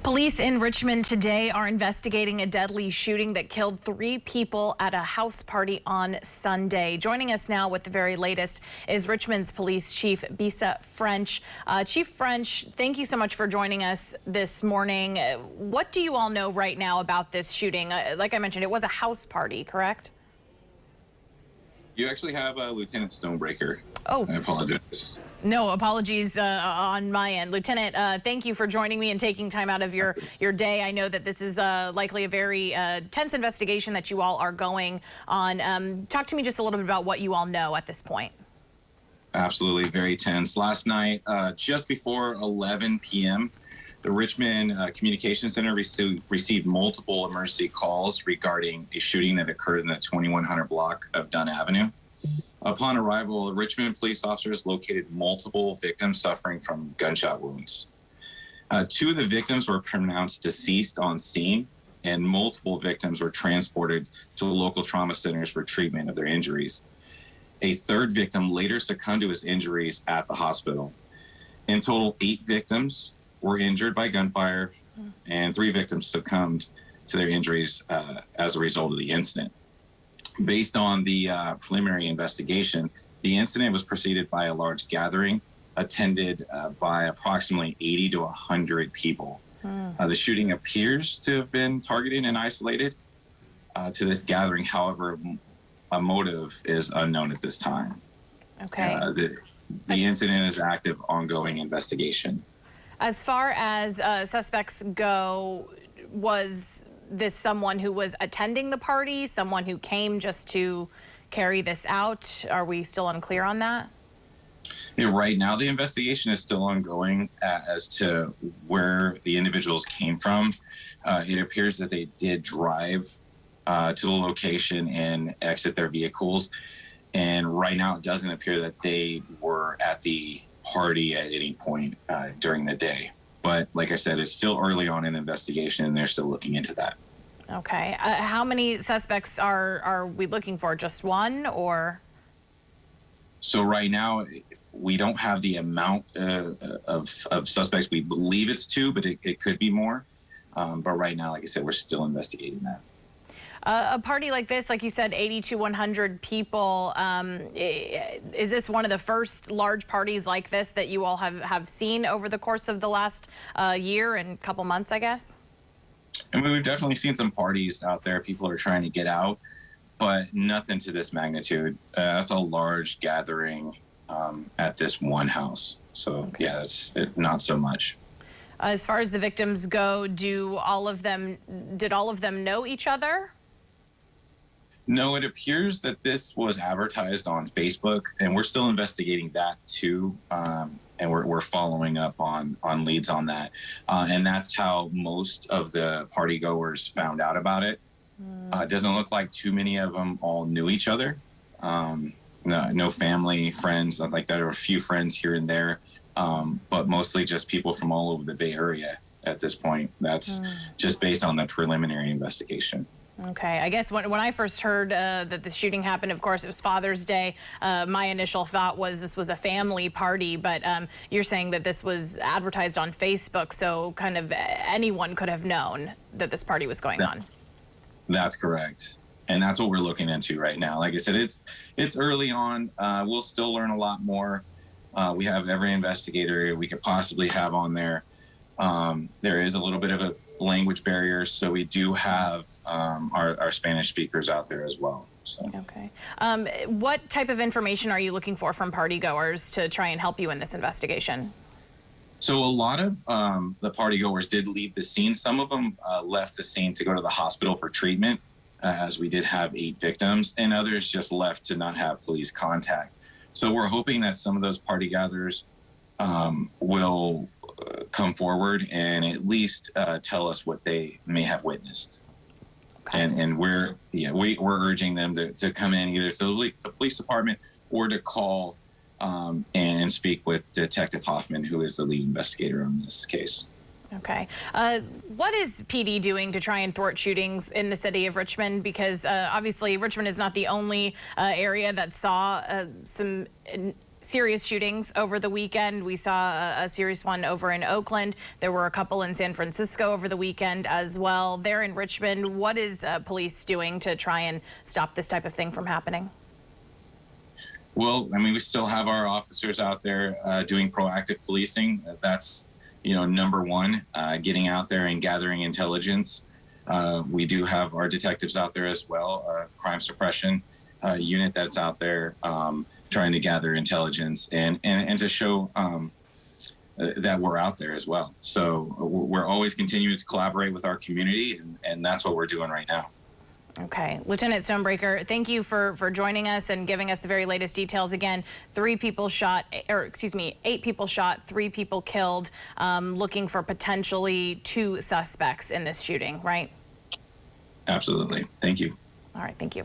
Police in Richmond today are investigating a deadly shooting that killed 3 people at a house party on Sunday. Joining us now with the very latest is Richmond's Police Chief Bisa French. Chief French, thank you so much for joining us this morning. What do you all know right now about this shooting? Like I mentioned, it was a house party, correct? You actually have Lieutenant Stonebreaker. Oh. I apologize. No apologies on my end. Lieutenant, thank you for joining me and taking time out of your day. I know that this is likely a very tense investigation that you all are going on. Talk to me just a little bit about what you all know at this point. Absolutely, very tense. Last night, just before 11 p.m., the Richmond Communication Center received multiple emergency calls regarding a shooting that occurred in the 2100 block of Dunn Avenue. Upon arrival, Richmond police officers located multiple victims suffering from gunshot wounds. 2 of the victims were pronounced deceased on scene, and multiple victims were transported to local trauma centers for treatment of their injuries. A 3rd victim later succumbed to his injuries at the hospital. In total, 8 victims were injured by gunfire, and 3 victims succumbed to their injuries as a result of the incident. Based on the preliminary investigation, the incident was preceded by a large gathering attended by approximately 80 to 100 people. The shooting appears to have been targeted and isolated to this gathering. However, a motive is unknown at this time. Okay. The incident is active, ongoing investigation. As far as suspects go, was this someone who was attending the party, someone who came just to carry this out? Are we still unclear on that? Yeah, right now, the investigation is still ongoing as to where the individuals came from. It appears that they did drive to the location and exit their vehicles. And right now, it doesn't appear that they were at the party at any point during the day. But like I said, it's still early on in the investigation, and they're still looking into that. Okay. How many suspects are we looking for? Just one, or? So right now, we don't have the amount of suspects. We believe it's 2, but it could be more. But right now, like I said, we're still investigating that. A party like this, like you said, 80 to 100 people. Is this one of the first large parties like this that you all have seen over the course of the last year and couple months, I guess? I mean, we've definitely seen some parties out there. People are trying to get out, but nothing to this magnitude. That's a large gathering at this one house. So, okay. Yeah, it's not so much. As far as the victims go, did all of them know each other? No, it appears that this was advertised on Facebook, and we're still investigating that too. And we're following up on leads on that. And that's how most of the party goers found out about it. It doesn't look like too many of them all knew each other. No family, friends, like that. There were a few friends here and there, but mostly just people from all over the Bay Area at this point. That's just based on the preliminary investigation. Okay, I guess when I first heard that the shooting happened, of course, it was Father's Day. My initial thought was this was a family party, but you're saying that this was advertised on Facebook, so kind of anyone could have known that this party was going on. That's correct. And that's what we're looking into right now. Like I said, it's early on. We'll still learn a lot more. We have every investigator we could possibly have on there. There is a little bit of a language barrier, so we do have our Spanish speakers out there as well. So. Okay. What type of information are you looking for from party goers to try and help you in this investigation? So a lot of the party goers did leave the scene. Some of them left the scene to go to the hospital for treatment, as we did have 8 victims, and others just left to not have police contact. So we're hoping that some of those party gatherers will come forward and at least tell us what they may have witnessed. Okay. And we're urging them to come in either to the police department or to call and speak with Detective Hoffman, who is the lead investigator on this case. Okay. What is PD doing to try and thwart shootings in the city of Richmond? Because obviously Richmond is not the only area that saw some serious shootings over the weekend. We saw a serious one over in Oakland. There were a couple in San Francisco over the weekend as well. There in Richmond, what is police doing to try and stop this type of thing from happening? Well, I mean, we still have our officers out there doing proactive policing. That's, number one, getting out there and gathering intelligence. We do have our detectives out there as well, crime suppression unit that's out there trying to gather intelligence and to show that we're out there as well. So we're always continuing to collaborate with our community, and that's what we're doing right now. Okay. Lieutenant Stonebreaker, thank you for joining us and giving us the very latest details. Again, 8 people shot, 3 people killed, looking for potentially 2 suspects in this shooting, right? Absolutely. Thank you. All right. Thank you.